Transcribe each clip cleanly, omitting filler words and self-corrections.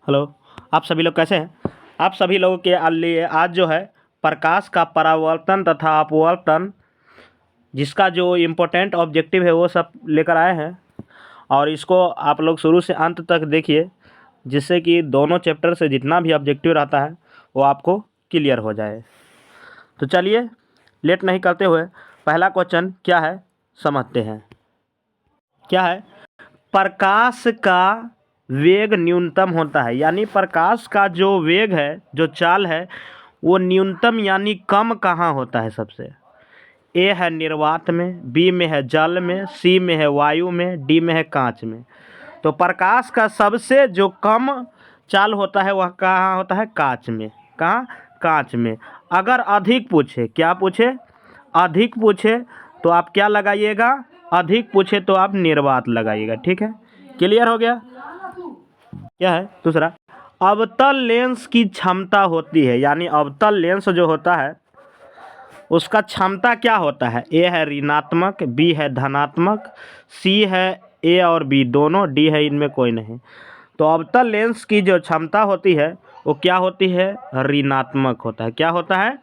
Hello. आप सभी लोग कैसे हैं? आप सभी लोगों के लिए आज जो है प्रकाश का परावर्तन तथा अपवर्तन, जिसका जो इम्पोर्टेंट ऑब्जेक्टिव है वो सब लेकर आए हैं। और इसको आप लोग शुरू से अंत तक देखिए, जिससे कि दोनों चैप्टर से जितना भी ऑब्जेक्टिव रहता है वो आपको क्लियर हो जाए। तो चलिए लेट नहीं करते हुए पहला क्वेश्चन क्या है समझते हैं। क्या है? प्रकाश का वेग न्यूनतम होता है, यानी प्रकाश का जो वेग है, जो चाल है, वो न्यूनतम यानी कम कहाँ होता है सबसे? ए है निर्वात में, बी में है जल में, सी में है वायु में, डी में है कांच में। तो प्रकाश का सबसे जो कम चाल होता है वह कहाँ होता है? कांच में। कहाँ? कांच में। अगर अधिक पूछे, क्या पूछे? अधिक पूछे तो आप क्या लगाइएगा? अधिक पूछे तो आप निर्वात लगाइएगा। ठीक है, क्लियर हो गया? क्या है दूसरा? अवतल लेंस की क्षमता होती है, यानी अवतल लेंस जो होता है उसका क्षमता क्या होता है? ए है ऋणात्मक, बी है धनात्मक, सी है ए और बी दोनों, डी है इनमें कोई नहीं। तो अवतल लेंस की जो क्षमता होती है वो क्या होती है? ऋणात्मक होता है। क्या होता है?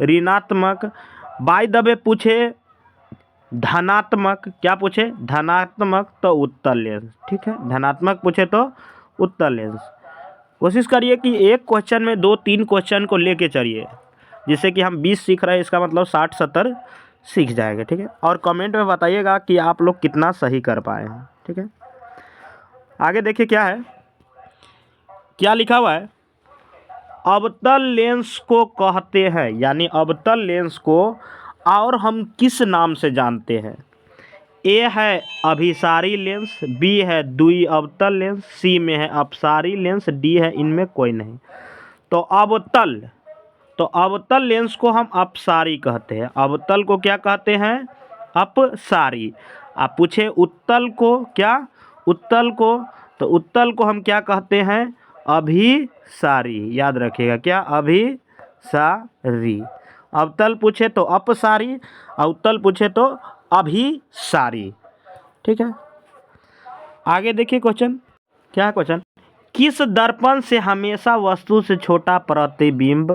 ऋणात्मक। बाय द वे पूछे धनात्मक, क्या पूछे? धनात्मक, तो उत्तल लेंस। ठीक है, धनात्मक पूछे तो उत्तल लेंस। कोशिश करिए कि एक क्वेश्चन में 2-3 क्वेश्चन को लेके चलिए, जिससे कि हम 20 सीख रहे हैं, इसका मतलब 60-70 सीख जाएंगे। ठीक है, और कमेंट में बताइएगा कि आप लोग कितना सही कर पाए हैं। ठीक है, आगे देखिए क्या है, क्या लिखा हुआ है। अवतल लेंस को कहते हैं, यानी अवतल लेंस को और हम किस नाम से जानते हैं? ए है अभिसारी लेंस, बी है द्वि अवतल लेंस, सी में है अपसारी लेंस, डी है इनमें कोई नहीं। तो अवतल, तो अवतल लेंस को हम अपसारी कहते हैं। अवतल को क्या कहते हैं? अपसारी। आप पूछे उत्तल को, क्या? उत्तल को, तो उत्तल को हम क्या कहते हैं? अभिसारी। याद रखिएगा, क्या? अभिसारी। अवतल पूछे तो अपसारी, अवतल पूछे तो अभिसारी। ठीक है, आगे देखिए क्वेश्चन। क्या है क्वेश्चन? किस दर्पण से हमेशा वस्तु से छोटा प्रतिबिंब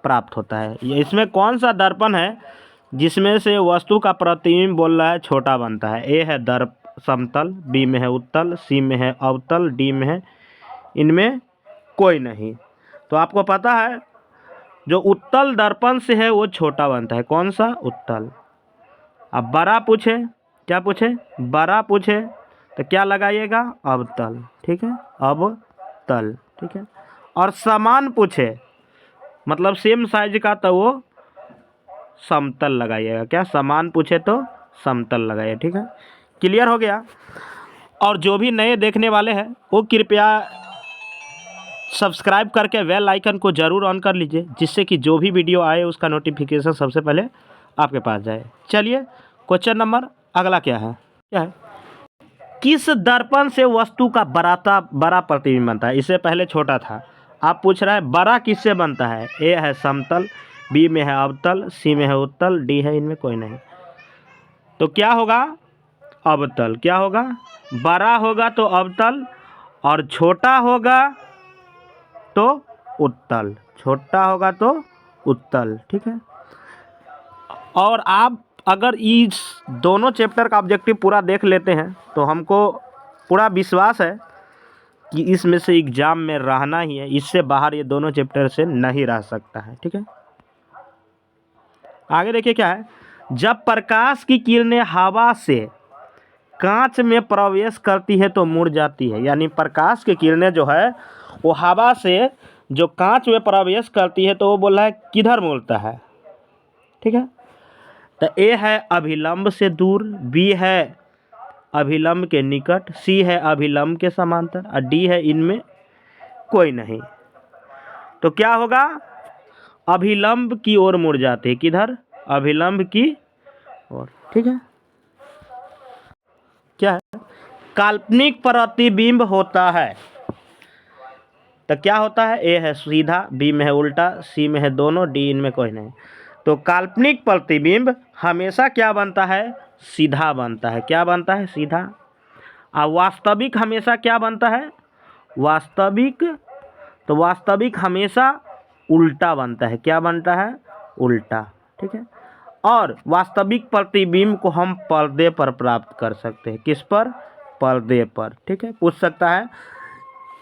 प्राप्त होता है? ये इसमें कौन सा दर्पण है जिसमें से वस्तु का प्रतिबिंब बोल रहा है छोटा बनता है? ए है दर्प समतल, बी में है उत्तल, सी में है अवतल, डी में है इनमें कोई नहीं। तो आपको पता है जो उत्तल दर्पण से है वो छोटा बनता है। कौन सा? उत्तल। अब बड़ा पूछे, क्या पूछे? बड़ा पूछे तो क्या लगाइएगा? अवतल। ठीक है, अवतल। ठीक है, और समान पूछे मतलब सेम साइज का तो वो समतल लगाइएगा। क्या? समान पूछे तो समतल लगाइए। ठीक है, क्लियर हो गया? और जो भी नए देखने वाले हैं वो कृपया सब्सक्राइब करके बेल आइकन को ज़रूर ऑन कर लीजिए, जिससे कि जो भी वीडियो आए उसका नोटिफिकेशन सबसे पहले आपके पास जाए। चलिए क्वेश्चन नंबर अगला क्या है? क्या है? किस दर्पण से वस्तु का बड़ा प्रतिबिंब बनता है? इससे पहले छोटा था, आप पूछ रहा है बड़ा किससे बनता है? ए है समतल, बी में है अवतल, सी में है उत्तल, डी है इनमें कोई नहीं। तो क्या होगा? अवतल। क्या होगा? बड़ा होगा तो अवतल, और छोटा होगा तो उत्तल। छोटा होगा तो उत्तल। ठीक है, और आप अगर इस दोनों चैप्टर का ऑब्जेक्टिव पूरा देख लेते हैं तो हमको पूरा विश्वास है कि इसमें से एग्जाम में रहना ही है, इससे बाहर ये दोनों चैप्टर से नहीं रह सकता है। ठीक है, आगे देखिए क्या है। जब प्रकाश की किरणें हवा से कांच में प्रवेश करती है तो मुड़ जाती है, यानी प्रकाश की किरणें जो है वो हवा से जो कांच में प्रवेश करती है तो वो बोल रहा है किधर मुड़ता है? ठीक है, तो ए है अभिलंब से दूर, बी है अभिलंब के निकट, सी है अभिलंब के समांतर, और डी है इनमें कोई नहीं। तो क्या होगा? अभिलंब की ओर मुड़ जाते हैं। किधर? अभिलंब की ओर। ठीक है, क्या है? काल्पनिक प्रतिबिंब होता है तो क्या होता है? ए है सीधा, बी में है उल्टा, सी में है दोनों, डी इनमें कोई नहीं। तो काल्पनिक प्रतिबिंब हमेशा क्या बनता है? सीधा बनता है। क्या बनता है? सीधा। और वास्तविक हमेशा क्या बनता है? वास्तविक तो वास्तविक हमेशा उल्टा बनता है। क्या बनता है? उल्टा। ठीक है। और वास्तविक प्रतिबिंब को हम पर्दे पर प्राप्त कर सकते हैं। किस पर? पर्दे पर। ठीक है, पूछ सकता है।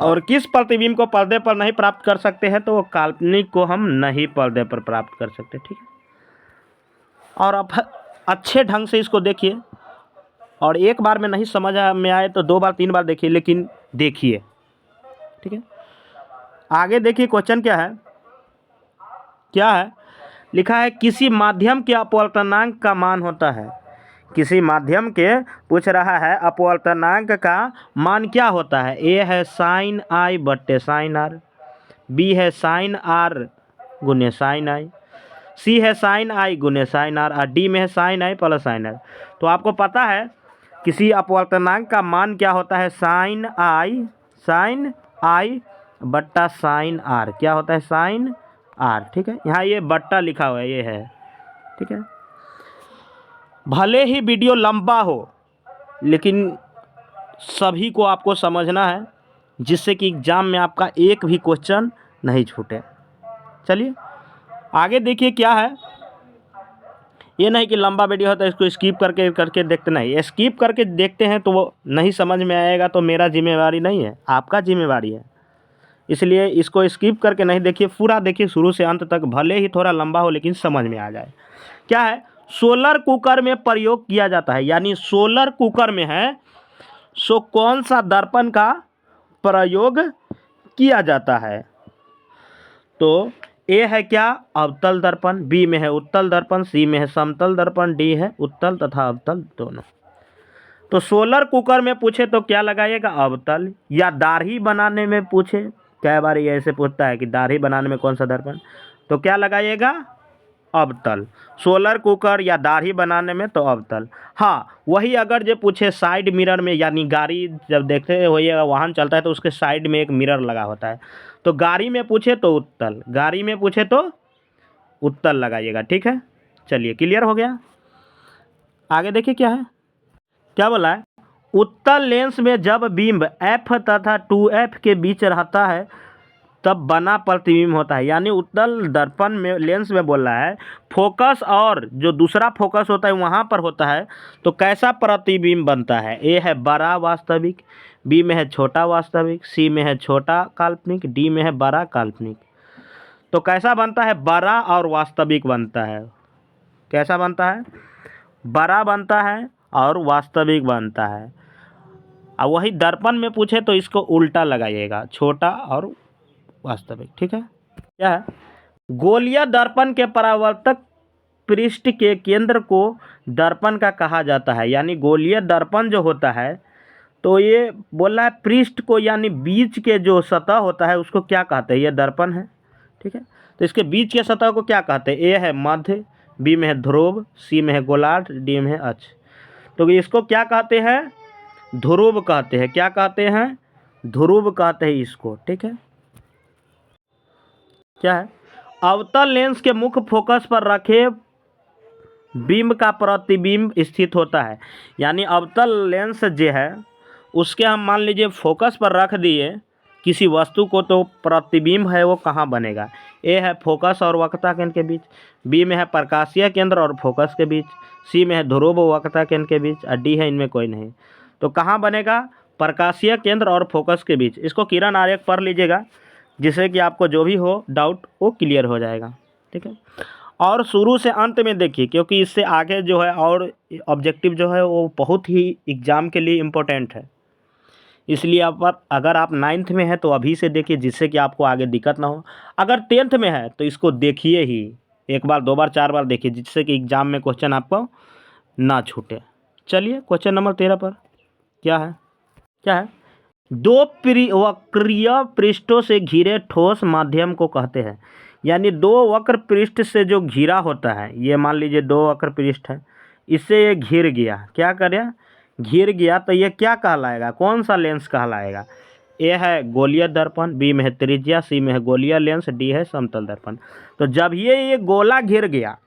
और किस प्रतिबिंब को पर्दे पर नहीं प्राप्त कर सकते हैं? तो वो काल्पनिक को हम नहीं पर्दे पर प्राप्त कर सकते। ठीक है। और अब अच्छे ढंग से इसको देखिए, और एक बार में नहीं समझ में आए तो 2 बार 3 बार देखिए, लेकिन देखिए। ठीक है। आगे देखिए क्वेश्चन क्या है। क्या है लिखा है? किसी माध्यम के अपवर्तनांक का मान होता है। किसी माध्यम के पूछ रहा है अपवर्तनांक का मान क्या होता है? ए है साइन आई बट्टे साइन आर, बी है साइन आर गुने साइन आई, सी है साइन आई गुने साइन आर, और डी में है sine i plus sine r. तो आपको पता है किसी अपवर्तनांक का मान क्या होता है? साइन आई बट्टा साइन आर। क्या होता है? Sine r. ठीक है, यहाँ ये बट्टा लिखा हुआ है, ये है। ठीक है। भले ही वीडियो लंबा हो, लेकिन सभी को आपको समझना है, जिससे कि एग्जाम में आपका एक भी क्वेश्चन नहीं छूटे। चलिए आगे देखिए क्या है। ये नहीं कि लंबा वीडियो है तो इसको स्किप करके देखते नहीं। स्किप करके देखते हैं तो वो नहीं समझ में आएगा, तो मेरा जिम्मेवारी नहीं है, आपका जिम्मेवारी है। इसलिए इसको स्किप करके नहीं देखिए, पूरा देखिए शुरू से अंत तक, भले ही थोड़ा लंबा हो लेकिन समझ में आ जाए। क्या है? सोलर कुकर में प्रयोग किया जाता है, यानी सोलर कुकर में है सो कौन सा दर्पण का प्रयोग किया जाता है? तो ए है क्या? अवतल दर्पण, बी में है उत्तल दर्पण, सी में है समतल दर्पण, डी है उत्तल तथा अवतल दोनों। तो सोलर कुकर में पूछे तो क्या लगाइएगा? अवतल। या दाढ़ी बनाने में पूछे, कई बार ये ऐसे पूछता है कि दाढ़ी बनाने में कौन सा दर्पण, तो क्या लगाइएगा? अवतल। सोलर कुकर या दाढ़ी बनाने में तो अवतल। हाँ, वही अगर जो पूछे साइड मिरर में, यानी गाड़ी जब देखते होइएगा वाहन चलता है तो उसके साइड में एक मिरर लगा होता है, तो गाड़ी में पूछे तो उत्तल, गाड़ी में पूछे तो उत्तल लगाइएगा। ठीक है, चलिए क्लियर हो गया। आगे देखिए क्या है। क्या बोला है? उत्तल लेंस में जब बिंब f तथा 2f के बीच रहता है तब बना प्रतिबिंब होता है। यानी उत्तल दर्पण में, लेंस में बोल रहा है, फोकस और जो दूसरा फोकस होता है वहाँ पर होता है, तो कैसा प्रतिबिंब बनता है? ए है बड़ा वास्तविक, बी में है छोटा वास्तविक, सी में है छोटा काल्पनिक, डी में है बड़ा काल्पनिक। तो कैसा बनता है? बड़ा और वास्तविक बनता है। कैसा बनता है? बड़ा बनता है और वास्तविक बनता है। और वही दर्पण में पूछे तो इसको उल्टा लगाइएगा, छोटा और वास्तविक। ठीक है। क्या है? गोलीय दर्पण के परावर्तक पृष्ठ के केंद्र को दर्पण का कहा जाता है। यानी गोलीय दर्पण जो होता है, तो ये बोल रहा है पृष्ठ को, यानी बीच के जो सतह होता है उसको क्या कहते हैं? ये दर्पण है। ठीक है, तो इसके बीच के सतह को क्या कहते हैं? ए है मध्य, बी में है ध्रुव, सी में है गोलार्ध, डी में है अक्ष। तो इसको क्या कहते हैं? ध्रुव कहते हैं। क्या कहते हैं? ध्रुव कहते हैं इसको। ठीक है। क्या है? अवतल लेंस के मुख्य फोकस पर रखे बिंब का प्रतिबिंब स्थित होता है। यानी अवतल लेंस जो है उसके हम मान लीजिए फोकस पर रख दिए किसी वस्तु को, तो प्रतिबिंब है वो कहाँ बनेगा? ए है फोकस और वक्रता केंद्र के बीच, बी में है प्रकाशीय केंद्र और फोकस के बीच, सी में है ध्रुव वक्रता केंद्र के बीच, और डी है इनमें कोई नहीं। तो कहाँ बनेगा? प्रकाशीय केंद्र और फोकस के बीच। इसको किरण आरेख पढ़ लीजिएगा, जिससे कि आपको जो भी हो डाउट वो क्लियर हो जाएगा। ठीक है। और शुरू से अंत में देखिए, क्योंकि इससे आगे जो है और ऑब्जेक्टिव जो है वो बहुत ही एग्ज़ाम के लिए इम्पोर्टेंट है। इसलिए अगर आप 9th में हैं तो अभी से देखिए, जिससे कि आपको आगे दिक्कत ना हो। अगर 10th में है तो इसको देखिए ही, 1 बार 2 बार 4 बार देखिए, जिससे कि एग्ज़ाम में क्वेश्चन आपको ना छूटे। चलिए क्वेश्चन नंबर 13 पर क्या है। क्या है? दो वक्रीय पृष्ठों से घिरे ठोस माध्यम को कहते हैं। यानी 2 वक्र पृष्ठ से जो घिरा होता है, ये मान लीजिए 2 वक्र पृष्ठ है, इससे ये घिर गया। क्या करे? घिर गया। तो ये क्या कहलाएगा? कौन सा लेंस कहलाएगा? ए है गोलीय दर्पण, बी में है त्रिज्या, सी में है गोलीय लेंस, डी है समतल दर्पण। तो जब ये गोला घिर गया,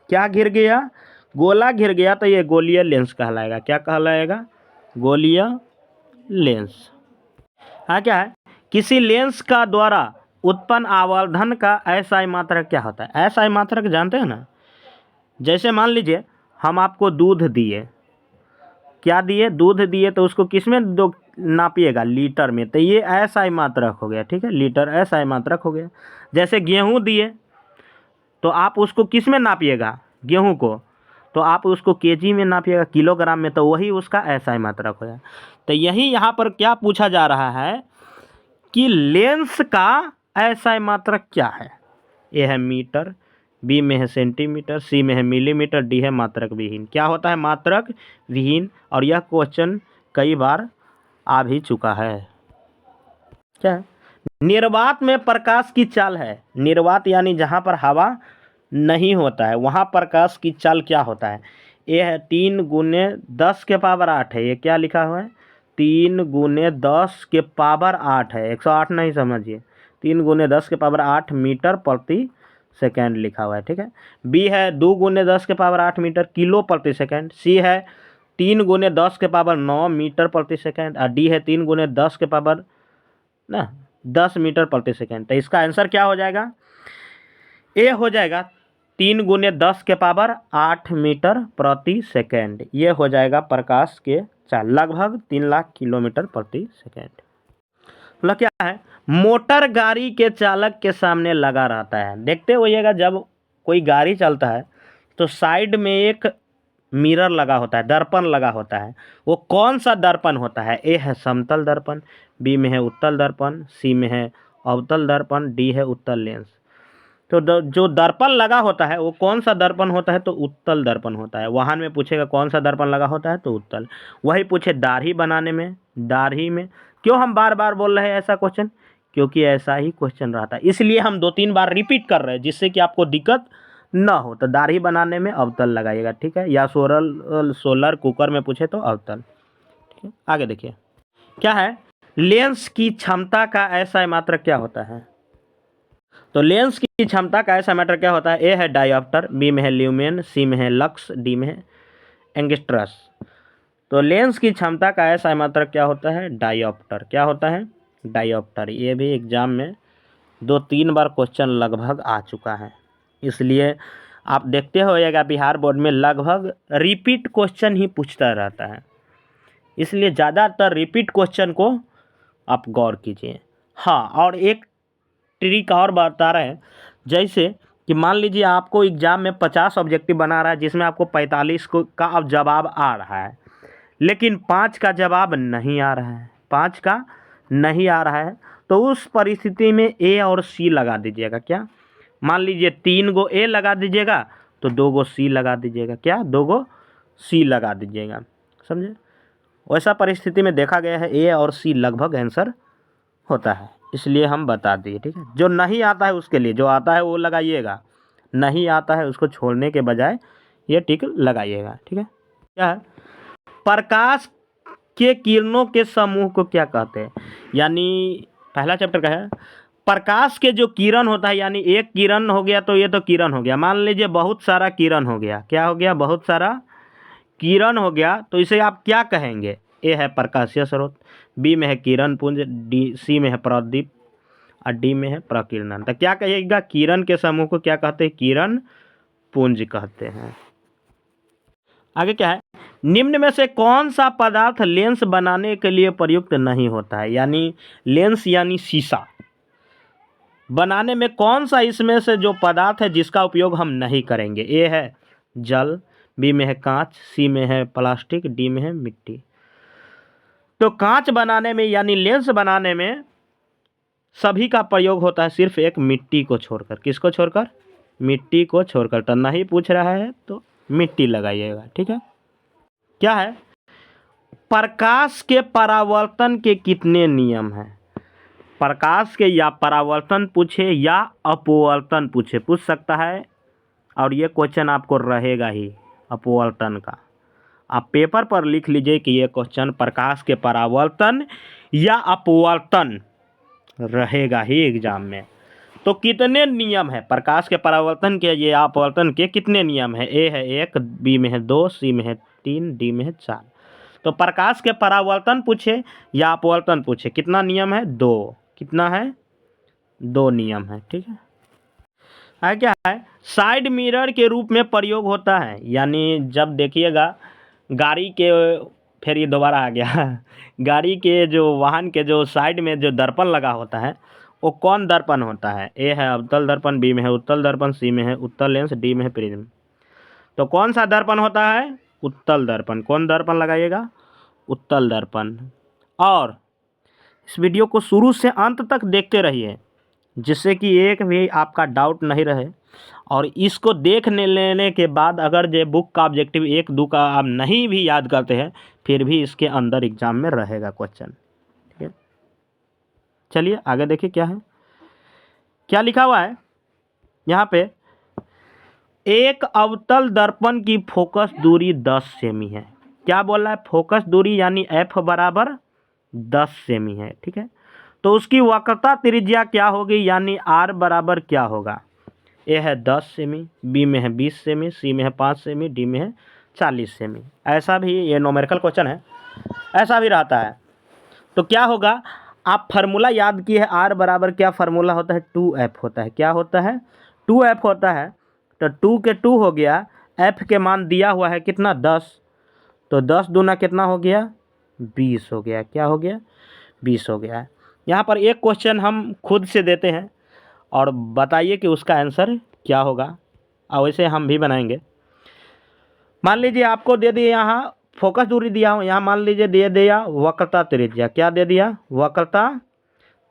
क्या घिर गया? गोला घिर गया, तो ये गोलीय लेंस कहलाएगा। क्या कहलाएगा? गोलीय लेंस। हाँ, क्या है? किसी लेंस का द्वारा उत्पन्न आवर्धन का असाई मात्रक क्या होता है? असाई मात्रक जानते हैं ना, जैसे मान लीजिए हम आपको दूध दिए, क्या दिए? दूध दिए, तो उसको किस में दो नापिएगा? लीटर में, तो ये असाई मात्रक हो गया, ठीक है, लीटर असाई मात्रक हो गया। जैसे गेहूँ दिए तो आप उसको किस में नापिएगा? गेहूँ को, तो आप उसको केजी में नापिएगा, किलोग्राम में, तो वही उसका असाई मात्रक हो गया। तो यही यहाँ पर क्या पूछा जा रहा है कि लेंस का असाई मात्रक क्या है? ए है मीटर, बी में है सेंटीमीटर, सी में है मिलीमीटर, डी है मात्रक विहीन। क्या होता है? मात्रक विहीन। और यह क्वेश्चन कई बार आ भी चुका है। क्या है? निर्वात में प्रकाश की चाल है। निर्वात यानी जहाँ पर हवा नहीं होता है वहाँ प्रकाश की चाल क्या होता है? ये है 3 गुने 10 के पावर 8 है। ये क्या लिखा हुआ है? 3 गुने 10 के पावर 8 है, 108 नहीं समझिए, 3 गुने 10 के पावर 8 मीटर प्रति सेकेंड लिखा हुआ है, ठीक है। बी है 2 गुने 10 के पावर 8 मीटर किलो प्रति सेकेंड। सी है 3 गुने 10 के पावर 9 मीटर प्रति सेकेंड। और डी है 3 गुने 10 के पावर 10 मीटर प्रति सेकेंड। तो इसका आंसर क्या हो जाएगा? ए हो जाएगा 3 गुने 10 के पावर 8 मीटर प्रति सेकेंड। ये हो जाएगा प्रकाश के चाल, लगभग 3 लाख किलोमीटर प्रति सेकेंड। मतलब क्या है? मोटर गाड़ी के चालक के सामने लगा रहता है। देखते होइएगा जब कोई गाड़ी चलता है तो साइड में एक मिरर लगा होता है, दर्पण लगा होता है। वो कौन सा दर्पण होता है? ए है समतल दर्पण, बी में है उत्तल दर्पण, सी में है अवतल दर्पण, डी है उत्तल लेंस। तो जो दर्पण लगा होता है वो कौन सा दर्पण होता है? तो उत्तल दर्पण होता है। वाहन में पूछेगा कौन सा दर्पण लगा होता है? तो उत्तल। वही पूछे दाढ़ी बनाने में, दाढ़ी में। क्यों हम बार बार बोल रहे हैं ऐसा क्वेश्चन? क्योंकि ऐसा ही क्वेश्चन रहता है, इसलिए हम 2-3 बार रिपीट कर रहे हैं जिससे कि आपको दिक्कत ना हो। तो दाढ़ी बनाने में अवतल लगाइएगा, ठीक है, या सोलर कुकर में पूछे तो अवतल, ठीक है। आगे देखिए क्या है? लेंस की क्षमता का असाई मात्रक क्या होता है? तो लेंस की क्षमता का असाई मात्रक क्या होता है? ए है डायोप्टर, बी में है ल्यूमेन, सी में है लक्स, डी में है एंगस्ट्रस। तो लेंस की क्षमता का असाई मात्रक क्या होता है? डायोप्टर। क्या होता है? डायोप्टर। ये भी एग्जाम में 2-3 बार क्वेश्चन लगभग आ चुका है, इसलिए आप देखते होइएगा बिहार बोर्ड में लगभग रिपीट क्वेश्चन ही पूछता रहता है, इसलिए ज़्यादातर रिपीट क्वेश्चन को आप गौर कीजिए। हाँ, और एक ट्रिक और बता रहे हैं, जैसे कि मान लीजिए आपको एग्जाम में 50 ऑब्जेक्टिव बना रहा है जिसमें आपको 45 का अब जवाब आ रहा है, लेकिन 5 का जवाब नहीं आ रहा है, 5 का नहीं आ रहा है, तो उस परिस्थिति में ए और सी लगा दीजिएगा। क्या? मान लीजिए 3 गो ए लगा दीजिएगा तो 2 गो सी लगा दीजिएगा। क्या? 2 गो सी लगा दीजिएगा, समझे? वैसा परिस्थिति में देखा गया है ए और सी लगभग आंसर होता है, इसलिए हम बता दिए, ठीक है। जो नहीं आता है उसके लिए, जो आता है वो लगाइएगा, नहीं आता है उसको छोड़ने के बजाय ये टिक लगाइएगा, ठीक है। क्या है? प्रकाश के किरणों के समूह को क्या कहते हैं? यानी पहला चैप्टर का है, प्रकाश के जो किरण होता है, यानी एक किरण हो गया तो ये तो किरण हो गया, मान लीजिए बहुत सारा किरण हो गया। क्या हो गया? बहुत सारा किरण हो गया, तो इसे आप क्या कहेंगे? ए है प्रकाशीय स्रोत, बी में है किरण पुंज, सी में है प्रदीप, और डी में है प्रकीर्णन। तो क्या कहिएगा? किरण के समूह को क्या कहते हैं? किरण पुंज कहते हैं। आगे क्या है? निम्न में से कौन सा पदार्थ लेंस बनाने के लिए प्रयुक्त नहीं होता है? यानी लेंस यानी शीशा बनाने में कौन सा इसमें से जो पदार्थ है जिसका उपयोग हम नहीं करेंगे? ए है जल, बी में है कांच, सी में है प्लास्टिक, डी में है मिट्टी। तो कांच बनाने में यानी लेंस बनाने में सभी का प्रयोग होता है, सिर्फ एक मिट्टी को छोड़कर। किसको छोड़कर? मिट्टी को छोड़कर। तो नहीं पूछ रहा है तो मिट्टी लगाइएगा, ठीक है। क्या है? प्रकाश के परावर्तन के कितने नियम हैं? प्रकाश के या परावर्तन पूछे या अपवर्तन पूछे, पूछ सकता है, और ये क्वेश्चन आपको रहेगा ही अपवर्तन का। आप पेपर पर लिख लीजिए कि ये क्वेश्चन प्रकाश के परावर्तन या अपवर्तन रहेगा ही एग्जाम में। तो कितने नियम है प्रकाश के परावर्तन के या अपवर्तन के? कितने नियम है? ए है 1, बी में है 2, सी में है 3, डी में है 4। तो प्रकाश के परावर्तन पूछे या अपवर्तन पूछे, कितना नियम है? 2। कितना है? दो नियम है, ठीक है। क्या है, साइड मिरर के रूप में प्रयोग होता है, यानी जब देखिएगा गाड़ी के, फिर ये दोबारा आ गया गाड़ी के जो वाहन के जो साइड में जो दर्पण लगा होता है वो कौन दर्पण होता है? ए है अवतल दर्पण, बी में है उत्तल दर्पण, सी में है उत्तल लेंस, डी में है प्रिज्म। तो कौन सा दर्पण होता है? उत्तल दर्पण। कौन दर्पण लगाइएगा? उत्तल दर्पण। और इस वीडियो को शुरू से अंत तक देखते रहिए, जिससे कि एक भी आपका डाउट नहीं रहे। और इसको देखने लेने के बाद अगर ये बुक का ऑब्जेक्टिव 1-2 का आप नहीं भी याद करते हैं, फिर भी इसके अंदर एग्जाम में रहेगा क्वेश्चन, ठीक है। चलिए आगे देखिए क्या है, क्या लिखा हुआ है यहाँ पे। एक अवतल दर्पण की फोकस दूरी 10 सेमी है। क्या बोल रहा है? फोकस दूरी यानी एफ बराबर 10 सेमी है, ठीक है। तो उसकी वक्रता त्रिज्या क्या होगी, यानी आर बराबर क्या होगा? ए है 10 सेमी, बी में है 20 सेमी, सी में है 5 सेमी, डी में है 40 सेमी। ऐसा भी, ये न्यूमेरिकल क्वेश्चन है, ऐसा भी रहता है। तो क्या होगा, आप फार्मूला याद किए हैं, आर बराबर क्या फार्मूला होता है? 2f होता है। क्या होता है? 2f होता है। तो 2 के 2 हो गया, f के मान दिया हुआ है कितना? 10। तो 10 दूना कितना हो गया? 20 हो गया। क्या हो गया? 20 हो गया। यहाँ पर एक क्वेश्चन हम खुद से देते हैं और बताइए कि उसका आंसर क्या होगा, और वैसे हम भी बनाएंगे। मान लीजिए आपको दे दिए यहाँ फोकस दूरी दिया हो, यहाँ मान लीजिए दे दिया वक्रता त्रिज्या। क्या दे दिया? वक्रता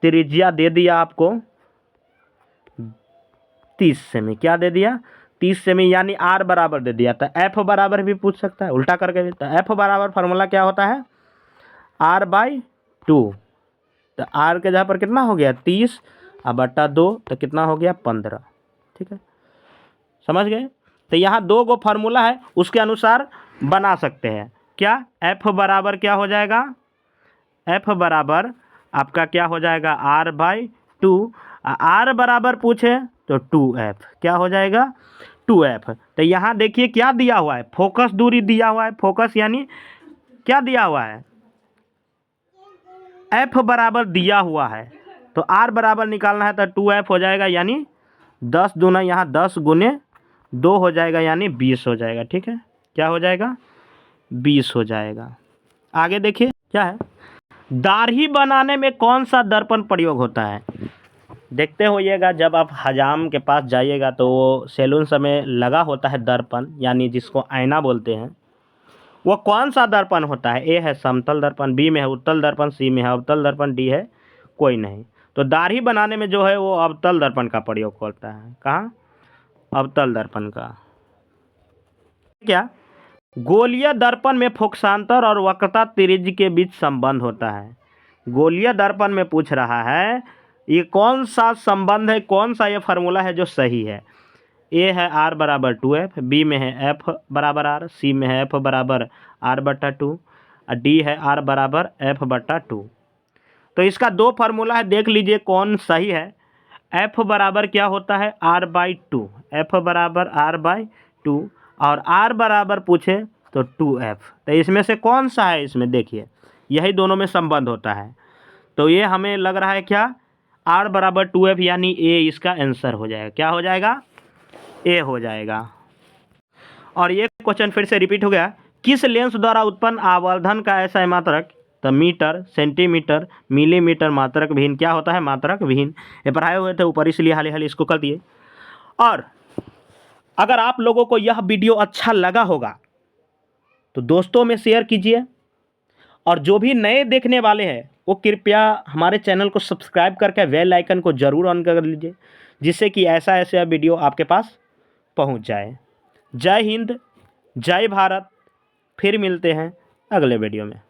त्रिज्या दे दिया आपको 30 सेमी। क्या दे दिया? 30 सेमी, यानी आर बराबर दे दिया। तो एफ बराबर भी पूछ सकता है उल्टा करके भी। तो एफ बराबर फार्मूला क्या होता है? r/2। तो आर के जगह पर कितना हो गया? 30 और बटा 2, तो कितना हो गया? 15, ठीक है। समझ गए? तो यहाँ 2 गो फार्मूला है, उसके अनुसार बना सकते हैं। क्या? एफ बराबर क्या हो जाएगा? एफ बराबर आपका क्या हो जाएगा? r/2। आर बराबर पूछे तो 2f। क्या हो जाएगा? 2f। तो यहाँ देखिए क्या दिया हुआ है? फोकस दूरी दिया हुआ है। फोकस यानी क्या दिया हुआ है? f बराबर दिया हुआ है। तो r बराबर निकालना है तो 2f हो जाएगा, यानी 10 दूना यहाँ 10 गुने 2 हो जाएगा, यानी 20 हो जाएगा, ठीक है। क्या हो जाएगा? 20 हो जाएगा। आगे देखिए क्या है, दाढ़ी बनाने में कौन सा दर्पण प्रयोग होता है? देखते होइएगा, जब आप हजाम के पास जाइएगा तो वो सैलून समय लगा होता है दर्पण, यानी जिसको आईना बोलते हैं। वो कौन सा दर्पण होता है? ए है समतल दर्पण, बी में है उत्तल दर्पण, सी में है अवतल दर्पण, डी है कोई नहीं। तो दाढ़ी बनाने में जो है वो अवतल दर्पण का प्रयोग होता है। कहाँ? अवतल दर्पण का। क्या? गोलीय दर्पण में फोकसांतर और वक्रता त्रिज्य के बीच संबंध होता है। गोलीय दर्पण में पूछ रहा है ये कौन सा संबंध है, कौन सा ये फार्मूला है जो सही है? ए है r बराबर 2f, बी में है f बराबर r, सी में है f बराबर r/2 और डी है r बराबर f/2। तो इसका 2 फार्मूला है, देख लीजिए कौन सही है। f बराबर क्या होता है? r/2। f बराबर r/2 और r बराबर पूछे तो 2f। तो इसमें से कौन सा है? इसमें देखिए यही दोनों में संबंध होता है। तो ये हमें लग रहा है क्या? r बराबर 2f, यानी ए इसका आंसर हो जाएगा। क्या हो जाएगा? ए हो जाएगा। और ये क्वेश्चन फिर से रिपीट हो गया, किस लेंस द्वारा उत्पन्न आवर्धन का ऐसा मात्रक? तो मीटर, सेंटीमीटर, मिलीमीटर मात्रक विहीन। क्या होता है? मात्रक विहीन। ये पढ़ाए हुए थे ऊपर, इसलिए हाल ही इसको कर दिए। और अगर आप लोगों को यह वीडियो अच्छा लगा होगा तो दोस्तों में शेयर कीजिए, और जो भी नए देखने वाले हैं वो कृपया हमारे चैनल को सब्सक्राइब करके बेल आइकन को ज़रूर ऑन कर लीजिए, जिससे कि ऐसा वीडियो आपके पास पहुंच जाए। जय हिंद, जय भारत। फिर मिलते हैं अगले वीडियो में।